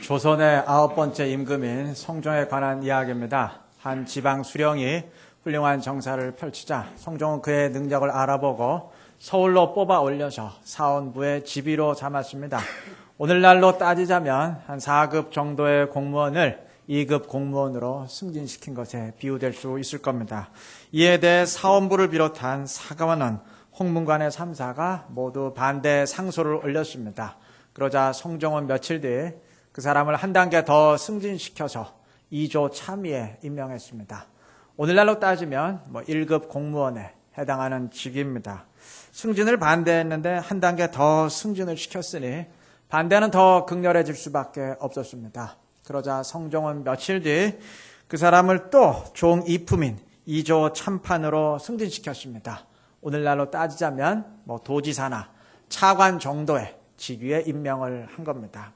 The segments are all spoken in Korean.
조선의 9번째 임금인 성종에 관한 이야기입니다. 한 지방 수령이 훌륭한 정사를 펼치자 성종은 그의 능력을 알아보고 서울로 뽑아 올려서 사원부의 지비로 삼았습니다. 오늘날로 따지자면 한 4급 정도의 공무원을 2급 공무원으로 승진시킨 것에 비유될 수 있을 겁니다. 이에 대해 사원부를 비롯한 사관원, 홍문관의 3사가 모두 반대 상소를 올렸습니다. 그러자 성종은 며칠 뒤 그 사람을 한 단계 더 승진시켜서 2조 참의에 임명했습니다. 오늘날로 따지면 1급 공무원에 해당하는 직위입니다. 승진을 반대했는데 한 단계 더 승진을 시켰으니 반대는 더 극렬해질 수밖에 없었습니다. 그러자 성종은 며칠 뒤 그 사람을 또 종 2품인 2조 참판으로 승진시켰습니다. 오늘날로 따지자면 도지사나 차관 정도의 직위에 임명을 한 겁니다.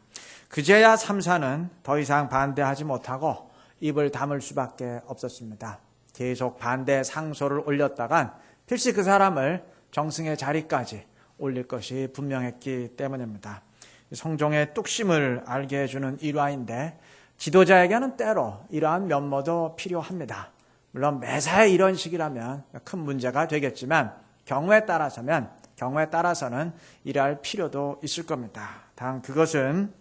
그제야 3사는 더 이상 반대하지 못하고 입을 다물 수밖에 없었습니다. 계속 반대 상소를 올렸다간 필시 그 사람을 정승의 자리까지 올릴 것이 분명했기 때문입니다. 성종의 뚝심을 알게 해주는 일화인데 지도자에게는 때로 이러한 면모도 필요합니다. 물론 매사에 이런 식이라면 큰 문제가 되겠지만 경우에 따라서는 이러할 필요도 있을 겁니다. 단 그것은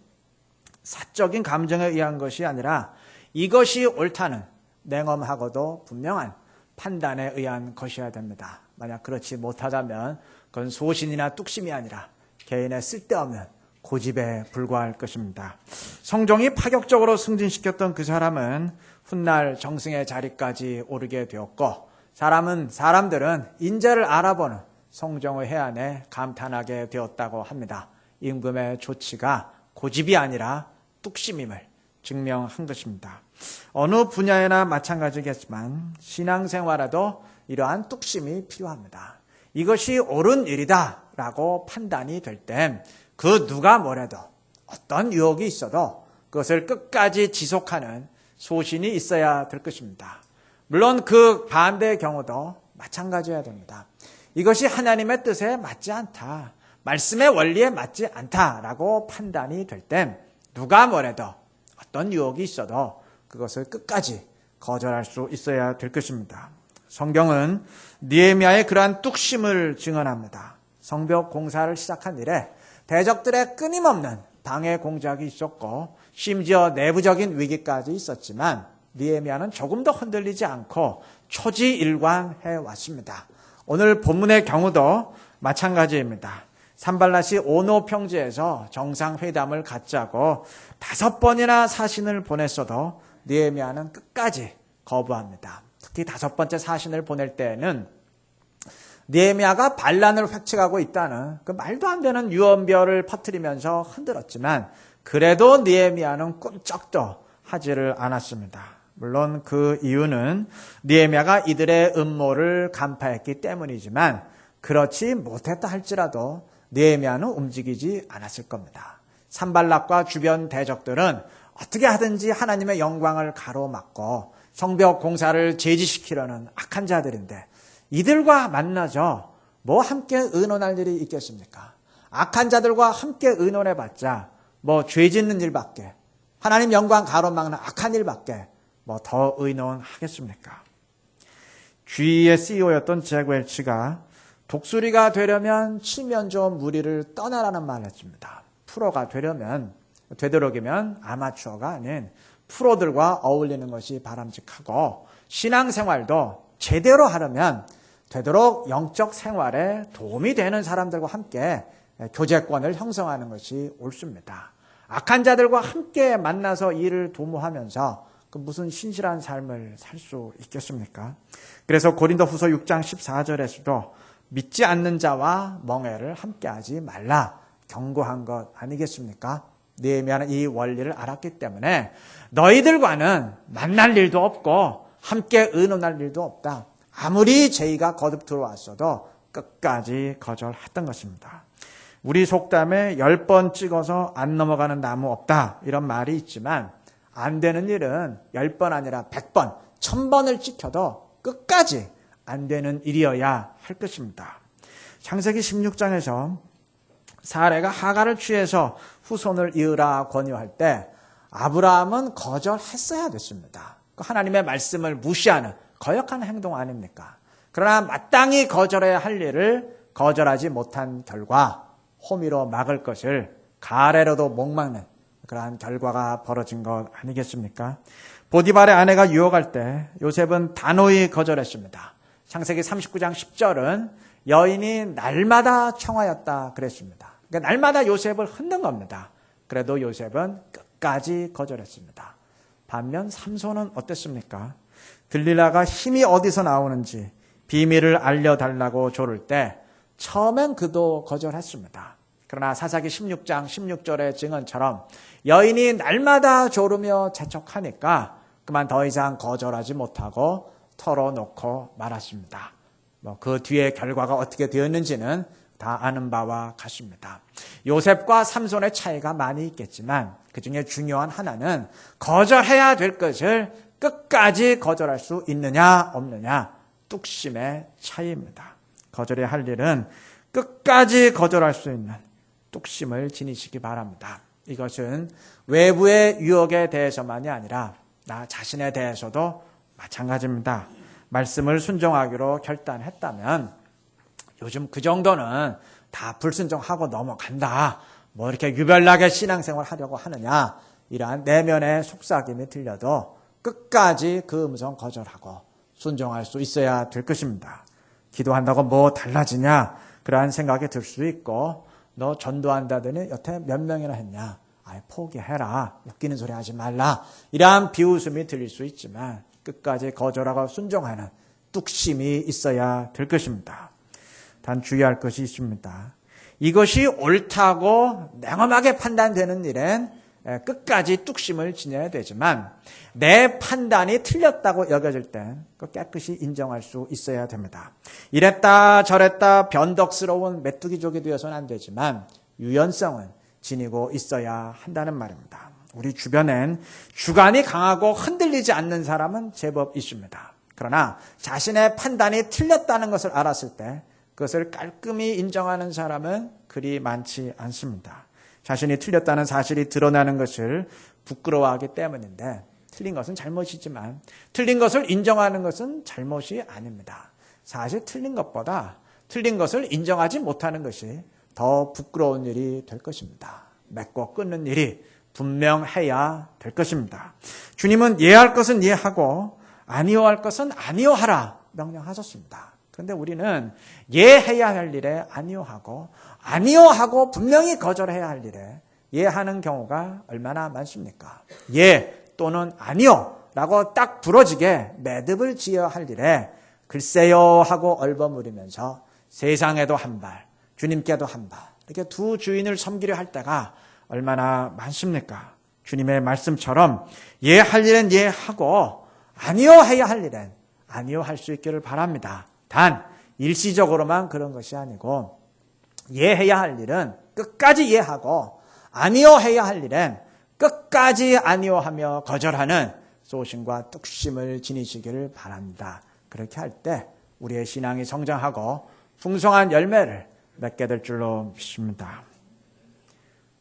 사적인 감정에 의한 것이 아니라 이것이 옳다는 냉엄하고도 분명한 판단에 의한 것이어야 됩니다. 만약 그렇지 못하다면 그건 소신이나 뚝심이 아니라 개인의 쓸데없는 고집에 불과할 것입니다. 성종이 파격적으로 승진시켰던 그 사람은 훗날 정승의 자리까지 오르게 되었고 사람들은 인재를 알아보는 성종의 해안에 감탄하게 되었다고 합니다. 임금의 조치가 고집이 아니라 뚝심임을 증명한 것입니다. 어느 분야에나 마찬가지겠지만 신앙생활에도 이러한 뚝심이 필요합니다. 이것이 옳은 일이다 라고 판단이 될 땐 그 누가 뭐래도 어떤 유혹이 있어도 그것을 끝까지 지속하는 소신이 있어야 될 것입니다. 물론 그 반대의 경우도 마찬가지여야 됩니다. 이것이 하나님의 뜻에 맞지 않다, 말씀의 원리에 맞지 않다라고 판단이 될 땐 누가 뭐래도 어떤 유혹이 있어도 그것을 끝까지 거절할 수 있어야 될 것입니다. 성경은 느헤미야의 그러한 뚝심을 증언합니다. 성벽 공사를 시작한 이래 대적들의 끊임없는 방해 공작이 있었고 심지어 내부적인 위기까지 있었지만 느헤미야는 조금도 흔들리지 않고 초지일관해 왔습니다. 오늘 본문의 경우도 마찬가지입니다. 산발랏이 오노 평지에서 정상회담을 갖자고 5번이나 사신을 보냈어도 느헤미야는 끝까지 거부합니다. 특히 5번째 사신을 보낼 때에는 느헤미야가 반란을 획책하고 있다는 그 말도 안 되는 유언별을 퍼뜨리면서 흔들었지만 그래도 느헤미야는 꼼짝도 하지를 않았습니다. 물론 그 이유는 느헤미야가 이들의 음모를 간파했기 때문이지만 그렇지 못했다 할지라도 느헤미야는 움직이지 않았을 겁니다. 산발랏과 주변 대적들은 어떻게 하든지 하나님의 영광을 가로막고 성벽 공사를 제지시키려는 악한 자들인데 이들과 만나서 함께 의논할 일이 있겠습니까? 악한 자들과 함께 의논해봤자 죄 짓는 일밖에, 하나님 영광 가로막는 악한 일밖에 더 의논하겠습니까? GE의 CEO였던 잭 웰치가 독수리가 되려면 칠면조 무리를 떠나라는 말을 했습니다. 프로가 되도록이면 아마추어가 아닌 프로들과 어울리는 것이 바람직하고 신앙생활도 제대로 하려면 되도록 영적 생활에 도움이 되는 사람들과 함께 교제권을 형성하는 것이 옳습니다. 악한 자들과 함께 만나서 일을 도모하면서 무슨 신실한 삶을 살 수 있겠습니까? 그래서 고린도후서 6장 14절에서도 믿지 않는 자와 멍에를 함께하지 말라 경고한 것 아니겠습니까? 느헤미야는 이 원리를 알았기 때문에 너희들과는 만날 일도 없고 함께 의논할 일도 없다. 아무리 제의가 거듭 들어왔어도 끝까지 거절했던 것입니다. 우리 속담에 10번 찍어서 안 넘어가는 나무 없다 이런 말이 있지만 안 되는 일은 10번 아니라 100번, 1000번을 찍혀도 끝까지 안 되는 일이어야 할 것입니다. 창세기 16장에서 사레가 하가를 취해서 후손을 이으라 권유할 때 아브라함은 거절했어야 됐습니다. 하나님의 말씀을 무시하는 거역한 행동 아닙니까? 그러나 마땅히 거절해야 할 일을 거절하지 못한 결과 호미로 막을 것을 가래로도 못 막는 그러한 결과가 벌어진 것 아니겠습니까? 보디발의 아내가 유혹할 때 요셉은 단호히 거절했습니다. 창세기 39장 10절은 여인이 날마다 청하였다 그랬습니다. 그러니까 날마다 요셉을 흔든 겁니다. 그래도 요셉은 끝까지 거절했습니다. 반면 삼손은 어땠습니까? 들릴라가 힘이 어디서 나오는지 비밀을 알려달라고 조를 때 처음엔 그도 거절했습니다. 그러나 사사기 16장 16절의 증언처럼 여인이 날마다 조르며 재촉하니까 그만 더 이상 거절하지 못하고 털어놓고 말았습니다. 그 뒤에 결과가 어떻게 되었는지는 다 아는 바와 같습니다. 요셉과 삼손의 차이가 많이 있겠지만 그중에 중요한 하나는 거절해야 될 것을 끝까지 거절할 수 있느냐 없느냐 뚝심의 차이입니다. 거절해야 할 일은 끝까지 거절할 수 있는 뚝심을 지니시기 바랍니다. 이것은 외부의 유혹에 대해서만이 아니라 나 자신에 대해서도 마찬가지입니다. 말씀을 순종하기로 결단했다면 요즘 그 정도는 다 불순종하고 넘어간다. 뭐 이렇게 유별나게 신앙생활 하려고 하느냐. 이러한 내면의 속삭임이 들려도 끝까지 그 음성 거절하고 순종할 수 있어야 될 것입니다. 기도한다고 뭐 달라지냐. 그러한 생각이 들 수 있고 너 전도한다더니 여태 몇 명이나 했냐. 아이 포기해라. 웃기는 소리 하지 말라. 이러한 비웃음이 들릴 수 있지만 끝까지 거절하고 순종하는 뚝심이 있어야 될 것입니다. 단 주의할 것이 있습니다. 이것이 옳다고 냉엄하게 판단되는 일엔 끝까지 뚝심을 지녀야 되지만 내 판단이 틀렸다고 여겨질 땐 깨끗이 인정할 수 있어야 됩니다. 이랬다 저랬다 변덕스러운 메뚜기족이 되어서는 안 되지만 유연성은 지니고 있어야 한다는 말입니다. 우리 주변엔 주관이 강하고 흔들리지 않는 사람은 제법 있습니다. 그러나 자신의 판단이 틀렸다는 것을 알았을 때 그것을 깔끔히 인정하는 사람은 그리 많지 않습니다. 자신이 틀렸다는 사실이 드러나는 것을 부끄러워하기 때문인데 틀린 것은 잘못이지만 틀린 것을 인정하는 것은 잘못이 아닙니다. 사실 틀린 것보다 틀린 것을 인정하지 못하는 것이 더 부끄러운 일이 될 것입니다. 맺고 끊는 일이 분명해야 될 것입니다. 주님은 예할 것은 예하고 아니오할 것은 아니오하라 명령하셨습니다. 그런데 우리는 예해야 할 일에 아니오하고 아니오하고 분명히 거절해야 할 일에 예하는 경우가 얼마나 많습니까? 예 또는 아니오라고 딱 부러지게 매듭을 지어야 할 일에 글쎄요 하고 얼버무리면서 세상에도 한 발, 주님께도 한 발 이렇게 두 주인을 섬기려 할 때가 얼마나 많습니까? 주님의 말씀처럼 예 할 일은 예 하고 아니요 해야 할 일은 아니요 할 수 있기를 바랍니다. 단 일시적으로만 그런 것이 아니고 예 해야 할 일은 끝까지 예하고 아니요 해야 할 일은 끝까지 아니요 하며 거절하는 소신과 뚝심을 지니시기를 바랍니다. 그렇게 할 때 우리의 신앙이 성장하고 풍성한 열매를 맺게 될 줄로 믿습니다.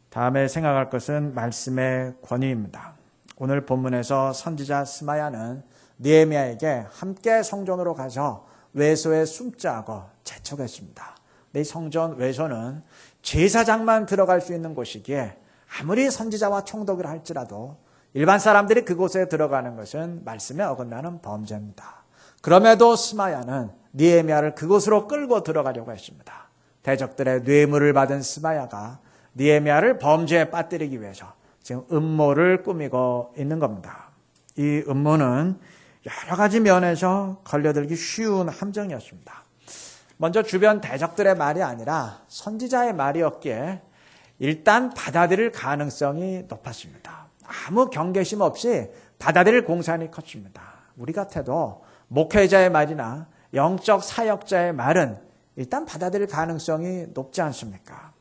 다음에 생각할 것은 말씀의 권위입니다. 오늘 본문에서 선지자 스마야는 느헤미야에게 함께 성전으로 가서 외소에 숨자고 재촉했습니다. 이 성전 외소는 제사장만 들어갈 수 있는 곳이기에 아무리 선지자와 총독이라 할지라도 일반 사람들이 그곳에 들어가는 것은 말씀에 어긋나는 범죄입니다. 그럼에도 스마야는 느헤미야를 그곳으로 끌고 들어가려고 했습니다. 대적들의 뇌물을 받은 스마야가 느헤미야를 범죄에 빠뜨리기 위해서 지금 음모를 꾸미고 있는 겁니다. 이 음모는 여러 가지 면에서 걸려들기 쉬운 함정이었습니다. 먼저 주변 대적들의 말이 아니라 선지자의 말이었기에 일단 받아들일 가능성이 높았습니다. 아무 경계심 없이 받아들일 공산이 컸습니다. 우리 같아도 목회자의 말이나 영적 사역자의 말은 일단 받아들일 가능성이 높지 않습니까?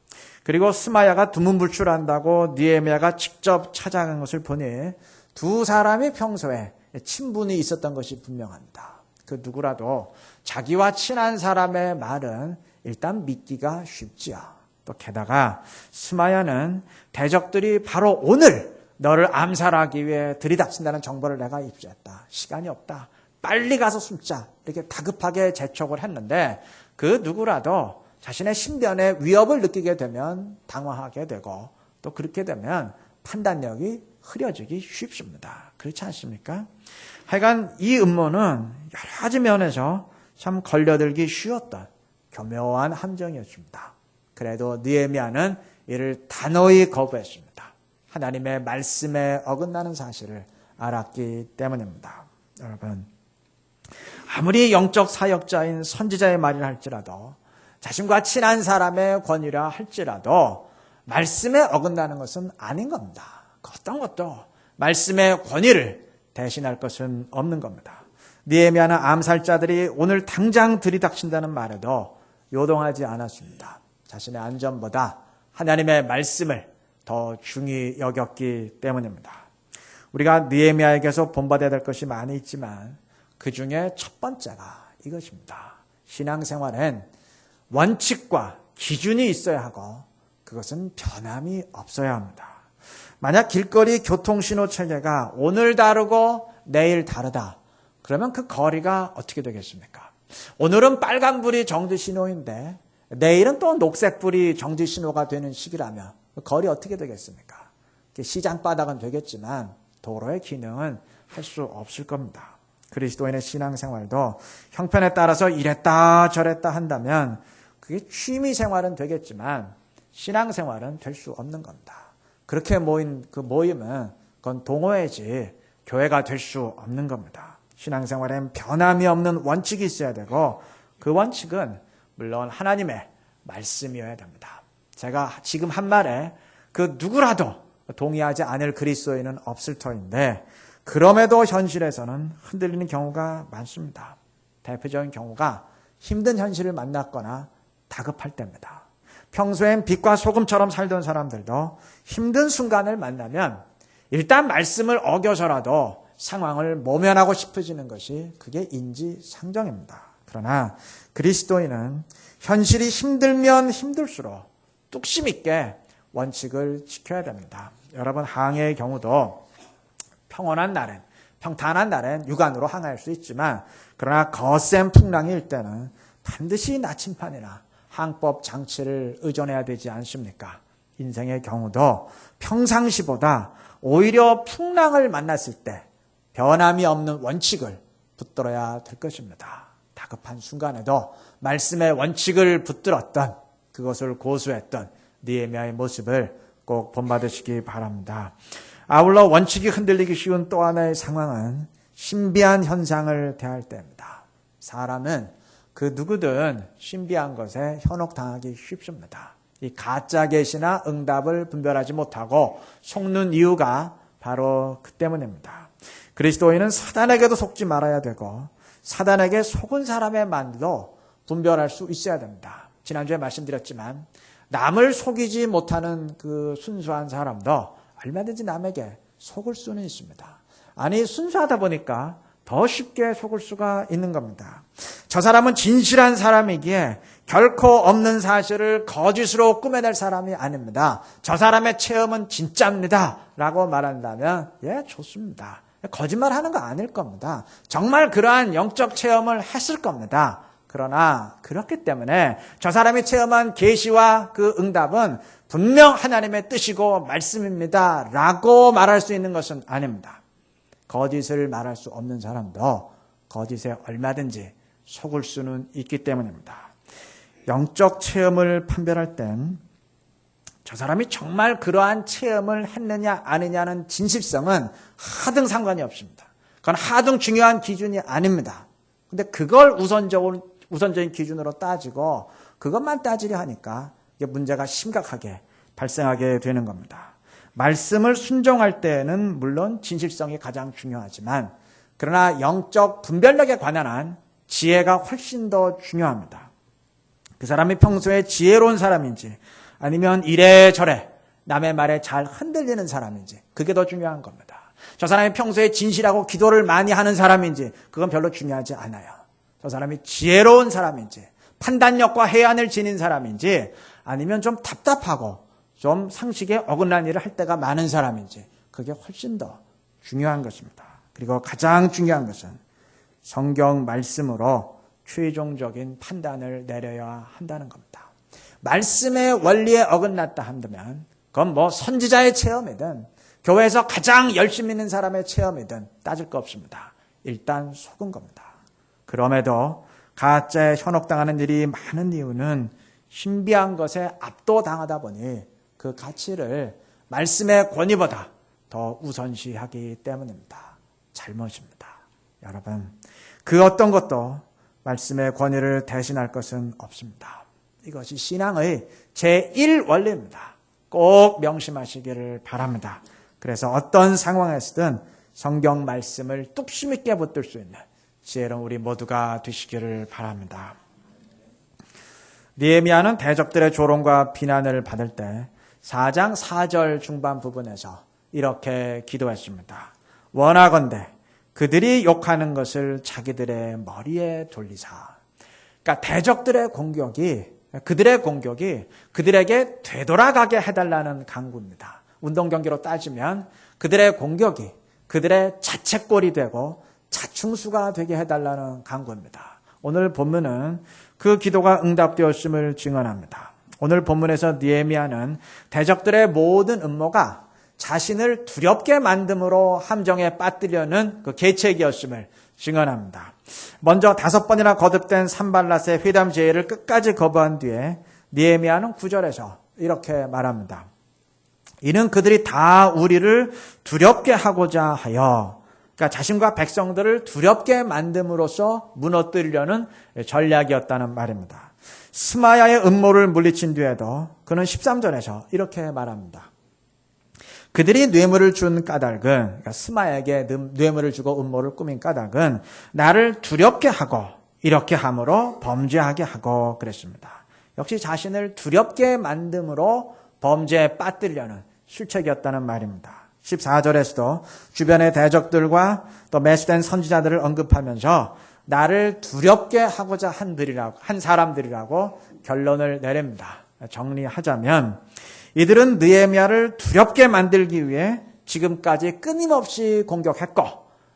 그리고 스마야가 두문불출한다고 느헤미야가 직접 찾아간 것을 보니 두 사람이 평소에 친분이 있었던 것이 분명합니다. 그 누구라도 자기와 친한 사람의 말은 일단 믿기가 쉽지요. 또 게다가 스마야는 대적들이 바로 오늘 너를 암살하기 위해 들이닥친다는 정보를 내가 입수했다. 시간이 없다. 빨리 가서 숨자. 이렇게 다급하게 재촉을 했는데 그 누구라도 자신의 신변에 위협을 느끼게 되면 당황하게 되고 또 그렇게 되면 판단력이 흐려지기 쉽습니다. 그렇지 않습니까? 하여간 이 음모는 여러 가지 면에서 참 걸려들기 쉬웠던 교묘한 함정이었습니다. 그래도 느헤미야는 이를 단호히 거부했습니다. 하나님의 말씀에 어긋나는 사실을 알았기 때문입니다. 여러분, 아무리 영적 사역자인 선지자의 말이라 할지라도 자신과 친한 사람의 권유라 할지라도 말씀에 어긋나는 것은 아닌 겁니다. 어떤 것도 말씀의 권위를 대신할 것은 없는 겁니다. 느헤미야는 암살자들이 오늘 당장 들이닥친다는 말에도 요동하지 않았습니다. 자신의 안전보다 하나님의 말씀을 더 중히 여겼기 때문입니다. 우리가 느헤미야에게서 본받아야 될 것이 많이 있지만 그 중에 첫 번째가 이것입니다. 신앙생활엔 원칙과 기준이 있어야 하고 그것은 변함이 없어야 합니다. 만약 길거리 교통신호 체계가 오늘 다르고 내일 다르다. 그러면 그 거리가 어떻게 되겠습니까? 오늘은 빨간불이 정지신호인데 내일은 또 녹색불이 정지신호가 되는 시기라면 거리 어떻게 되겠습니까? 시장 바닥은 되겠지만 도로의 기능은 할 수 없을 겁니다. 그리스도인의 신앙생활도 형편에 따라서 이랬다 저랬다 한다면 그게 취미생활은 되겠지만 신앙생활은 될 수 없는 겁니다. 그렇게 모인 그 모임은 그건 동호회지 교회가 될 수 없는 겁니다. 신앙생활엔 변함이 없는 원칙이 있어야 되고 그 원칙은 물론 하나님의 말씀이어야 됩니다. 제가 지금 한 말에 그 누구라도 동의하지 않을 그리스도인은 없을 터인데 그럼에도 현실에서는 흔들리는 경우가 많습니다. 대표적인 경우가 힘든 현실을 만났거나 다급할 때입니다. 평소엔 빛과 소금처럼 살던 사람들도 힘든 순간을 만나면 일단 말씀을 어겨서라도 상황을 모면하고 싶어지는 것이 그게 인지상정입니다. 그러나 그리스도인은 현실이 힘들면 힘들수록 뚝심 있게 원칙을 지켜야 됩니다. 여러분 항해의 경우도 평온한 날엔 평탄한 날엔 육안으로 항해할 수 있지만 그러나 거센 풍랑일 때는 반드시 나침판이나 항법 장치를 의존해야 되지 않습니까? 인생의 경우도 평상시보다 오히려 풍랑을 만났을 때 변함이 없는 원칙을 붙들어야 될 것입니다. 다급한 순간에도 말씀의 원칙을 붙들었던 그것을 고수했던 느헤미야의 모습을 꼭 본받으시기 바랍니다. 아울러 원칙이 흔들리기 쉬운 또 하나의 상황은 신비한 현상을 대할 때입니다. 사람은 그 누구든 신비한 것에 현혹당하기 쉽습니다. 이 가짜 계시나 응답을 분별하지 못하고 속는 이유가 바로 그 때문입니다. 그리스도인은 사단에게도 속지 말아야 되고 사단에게 속은 사람의 말도 분별할 수 있어야 됩니다. 지난주에 말씀드렸지만 남을 속이지 못하는 그 순수한 사람도 얼마든지 남에게 속을 수는 있습니다. 아니 순수하다 보니까 더 쉽게 속을 수가 있는 겁니다. 저 사람은 진실한 사람이기에 결코 없는 사실을 거짓으로 꾸며낼 사람이 아닙니다. 저 사람의 체험은 진짜입니다. 라고 말한다면 예, 좋습니다. 거짓말하는 거 아닐 겁니다. 정말 그러한 영적 체험을 했을 겁니다. 그러나 그렇기 때문에 저 사람이 체험한 계시와 그 응답은 분명 하나님의 뜻이고 말씀입니다. 라고 말할 수 있는 것은 아닙니다. 거짓을 말할 수 없는 사람도 거짓에 얼마든지 속을 수는 있기 때문입니다. 영적 체험을 판별할 땐 저 사람이 정말 그러한 체험을 했느냐 아니냐는 진실성은 하등 상관이 없습니다. 그건 하등 중요한 기준이 아닙니다. 근데 그걸 우선적인 기준으로 따지고 그것만 따지려 하니까 이게 문제가 심각하게 발생하게 되는 겁니다. 말씀을 순종할 때는 물론 진실성이 가장 중요하지만 그러나 영적 분별력에 관한 한 지혜가 훨씬 더 중요합니다. 그 사람이 평소에 지혜로운 사람인지 아니면 이래저래 남의 말에 잘 흔들리는 사람인지 그게 더 중요한 겁니다. 저 사람이 평소에 진실하고 기도를 많이 하는 사람인지 그건 별로 중요하지 않아요. 저 사람이 지혜로운 사람인지 판단력과 해안을 지닌 사람인지 아니면 좀 답답하고 좀 상식에 어긋난 일을 할 때가 많은 사람인지 그게 훨씬 더 중요한 것입니다. 그리고 가장 중요한 것은 성경 말씀으로 최종적인 판단을 내려야 한다는 겁니다. 말씀의 원리에 어긋났다 한다면 그건 뭐 선지자의 체험이든 교회에서 가장 열심히 있는 사람의 체험이든 따질 거 없습니다. 일단 속은 겁니다. 그럼에도 가짜에 현혹당하는 일이 많은 이유는 신비한 것에 압도당하다 보니 그 가치를 말씀의 권위보다 더 우선시하기 때문입니다. 잘못입니다. 여러분, 그 어떤 것도 말씀의 권위를 대신할 것은 없습니다. 이것이 신앙의 제1원리입니다. 꼭 명심하시기를 바랍니다. 그래서 어떤 상황에서든 성경 말씀을 뚝심 있게 붙들 수 있는 지혜로운 우리 모두가 되시기를 바랍니다. 느헤미야는 대적들의 조롱과 비난을 받을 때 4장 4절 중반 부분에서 이렇게 기도했습니다. 원하건대 그들이 욕하는 것을 자기들의 머리에 돌리사. 그러니까 대적들의 공격이 그들에게 되돌아가게 해달라는 간구입니다. 운동 경기로 따지면 그들의 공격이 그들의 자책골이 되고 자충수가 되게 해달라는 간구입니다. 오늘 본문은 그 기도가 응답되었음을 증언합니다. 오늘 본문에서 느헤미야는 대적들의 모든 음모가 자신을 두렵게 만듦으로 함정에 빠뜨려는 그 계책이었음을 증언합니다. 먼저 5번이나 거듭된 산발랏의 회담 제의를 끝까지 거부한 뒤에 느헤미야는 9절에서 이렇게 말합니다. 이는 그들이 다 우리를 두렵게 하고자 하여, 그러니까 자신과 백성들을 두렵게 만듦으로써 무너뜨리려는 전략이었다는 말입니다. 스마야의 음모를 물리친 뒤에도 그는 13절에서 이렇게 말합니다. 그들이 뇌물을 준 까닭은, 그러니까 스마야에게 뇌물을 주고 음모를 꾸민 까닭은 나를 두렵게 하고 이렇게 함으로 범죄하게 하고 그랬습니다. 역시 자신을 두렵게 만듦으로 범죄에 빠뜨리려는 술책이었다는 말입니다. 14절에서도 주변의 대적들과 또 매수된 선지자들을 언급하면서 나를 두렵게 하고자 한 사람들이라고 결론을 내립니다. 정리하자면 이들은 느헤미야를 두렵게 만들기 위해 지금까지 끊임없이 공격했고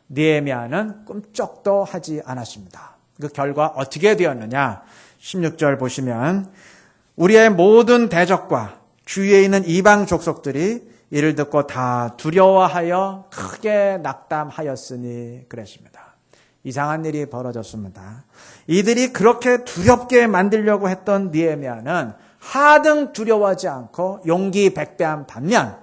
느헤미야는 꿈쩍도 하지 않았습니다. 그 결과 어떻게 되었느냐? 16절 보시면 우리의 모든 대적과 주위에 있는 이방 족속들이 이를 듣고 다 두려워하여 크게 낙담하였으니 그랬습니다. 이상한 일이 벌어졌습니다. 이들이 그렇게 두렵게 만들려고 했던 느헤미야는 하등 두려워하지 않고 용기 백배한 반면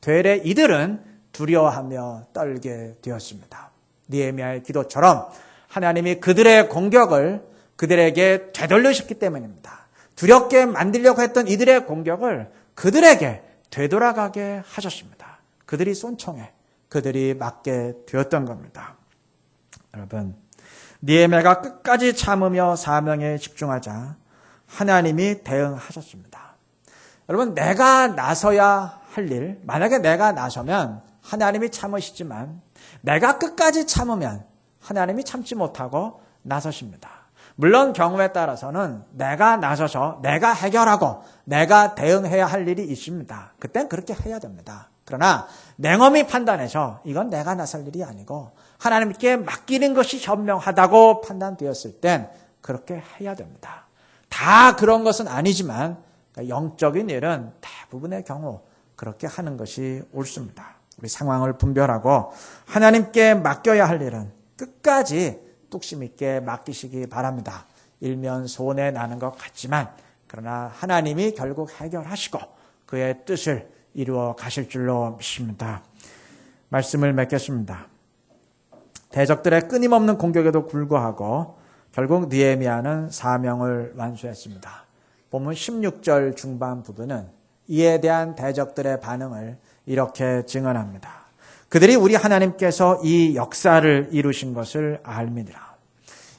되레 이들은 두려워하며 떨게 되었습니다. 느헤미야의 기도처럼 하나님이 그들의 공격을 그들에게 되돌리셨기 때문입니다. 두렵게 만들려고 했던 이들의 공격을 그들에게 되돌아가게 하셨습니다. 그들이 쏜총에 그들이 맞게 되었던 겁니다. 여러분, 느헤미야가 끝까지 참으며 사명에 집중하자 하나님이 대응하셨습니다. 여러분, 내가 나서야 할 일, 만약에 내가 나서면 하나님이 참으시지만 내가 끝까지 참으면 하나님이 참지 못하고 나서십니다. 물론 경우에 따라서는 내가 나서서 내가 해결하고 내가 대응해야 할 일이 있습니다. 그땐 그렇게 해야 됩니다. 그러나 냉엄히 판단해서 이건 내가 나설 일이 아니고 하나님께 맡기는 것이 현명하다고 판단되었을 땐 그렇게 해야 됩니다. 다 그런 것은 아니지만 영적인 일은 대부분의 경우 그렇게 하는 것이 옳습니다. 우리 상황을 분별하고 하나님께 맡겨야 할 일은 끝까지 뚝심 있게 맡기시기 바랍니다. 일면 손해 나는 것 같지만 그러나 하나님이 결국 해결하시고 그의 뜻을 이루어 가실 줄로 믿습니다. 말씀을 맺겠습니다. 대적들의 끊임없는 공격에도 불구하고 결국 느헤미야는 사명을 완수했습니다. 본문 16절 중반 부분은 이에 대한 대적들의 반응을 이렇게 증언합니다. 그들이 우리 하나님께서 이 역사를 이루신 것을 알미니라.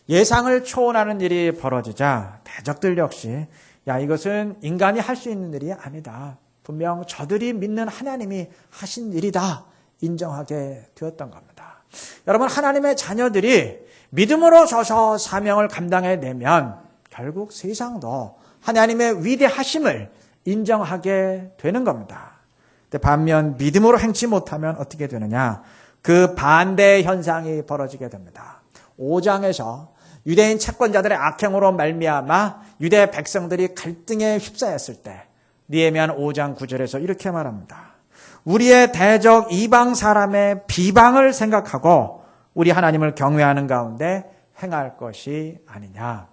예상을 초월하는 일이 벌어지자 대적들 역시 이것은 인간이 할 수 있는 일이 아니다. 분명 저들이 믿는 하나님이 하신 일이다. 인정하게 되었던 겁니다. 여러분, 하나님의 자녀들이 믿음으로 서서 사명을 감당해내면 결국 세상도 하나님의 위대하심을 인정하게 되는 겁니다. 반면 믿음으로 행치 못하면 어떻게 되느냐? 그 반대의 현상이 벌어지게 됩니다. 5장에서 유대인 채권자들의 악행으로 말미암아 유대 백성들이 갈등에 휩싸였을 때 느헤미야는 5장 9절에서 이렇게 말합니다. 우리의 대적 이방 사람의 비방을 생각하고 우리 하나님을 경외하는 가운데 행할 것이 아니냐.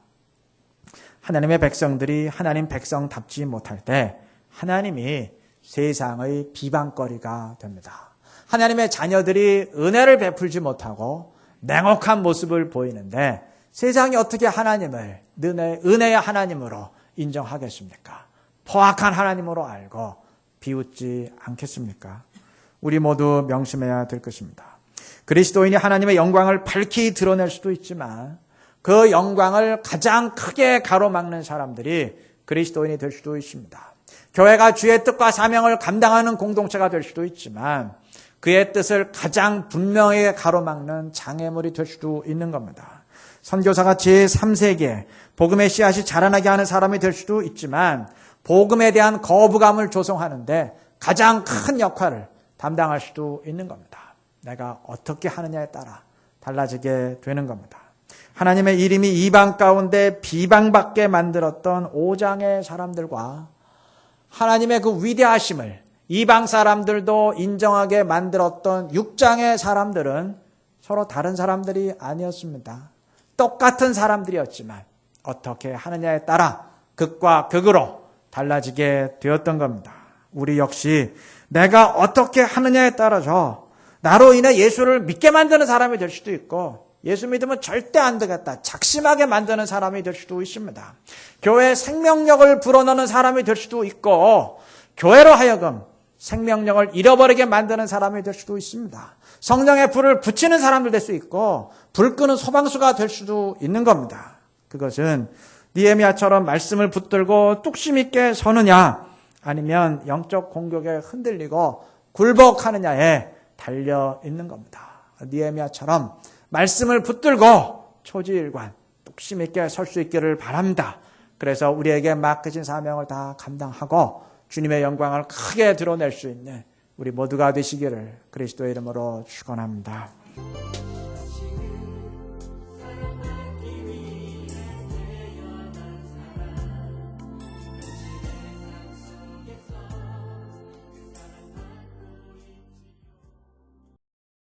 하나님의 백성들이 하나님 백성답지 못할 때 하나님이 세상의 비방거리가 됩니다. 하나님의 자녀들이 은혜를 베풀지 못하고 냉혹한 모습을 보이는데 세상이 어떻게 하나님을 은혜의 하나님으로 인정하겠습니까? 포악한 하나님으로 알고 비웃지 않겠습니까? 우리 모두 명심해야 될 것입니다. 그리스도인이 하나님의 영광을 밝히 드러낼 수도 있지만 그 영광을 가장 크게 가로막는 사람들이 그리스도인이 될 수도 있습니다. 교회가 주의 뜻과 사명을 감당하는 공동체가 될 수도 있지만 그의 뜻을 가장 분명하게 가로막는 장애물이 될 수도 있는 겁니다. 선교사가 제3세기에 복음의 씨앗이 자라나게 하는 사람이 될 수도 있지만 복음에 대한 거부감을 조성하는데 가장 큰 역할을 담당할 수도 있는 겁니다. 내가 어떻게 하느냐에 따라 달라지게 되는 겁니다. 하나님의 이름이 이방 가운데 비방받게 만들었던 5장의 사람들과 하나님의 그 위대하심을 이방 사람들도 인정하게 만들었던 6장의 사람들은 서로 다른 사람들이 아니었습니다. 똑같은 사람들이었지만 어떻게 하느냐에 따라 극과 극으로 달라지게 되었던 겁니다. 우리 역시 내가 어떻게 하느냐에 따라서 나로 인해 예수를 믿게 만드는 사람이 될 수도 있고 예수 믿으면 절대 안 되겠다 작심하게 만드는 사람이 될 수도 있습니다. 교회에 생명력을 불어넣는 사람이 될 수도 있고 교회로 하여금 생명력을 잃어버리게 만드는 사람이 될 수도 있습니다. 성령의 불을 붙이는 사람들 될 수 있고 불 끄는 소방수가 될 수도 있는 겁니다. 그것은 느헤미야처럼 말씀을 붙들고 뚝심 있게 서느냐 아니면 영적 공격에 흔들리고 굴복하느냐에 달려 있는 겁니다. 느헤미야처럼 말씀을 붙들고 초지일관 뚝심 있게 설 수 있기를 바랍니다. 그래서 우리에게 맡겨진 사명을 다 감당하고 주님의 영광을 크게 드러낼 수 있는 우리 모두가 되시기를 그리스도의 이름으로 축원합니다.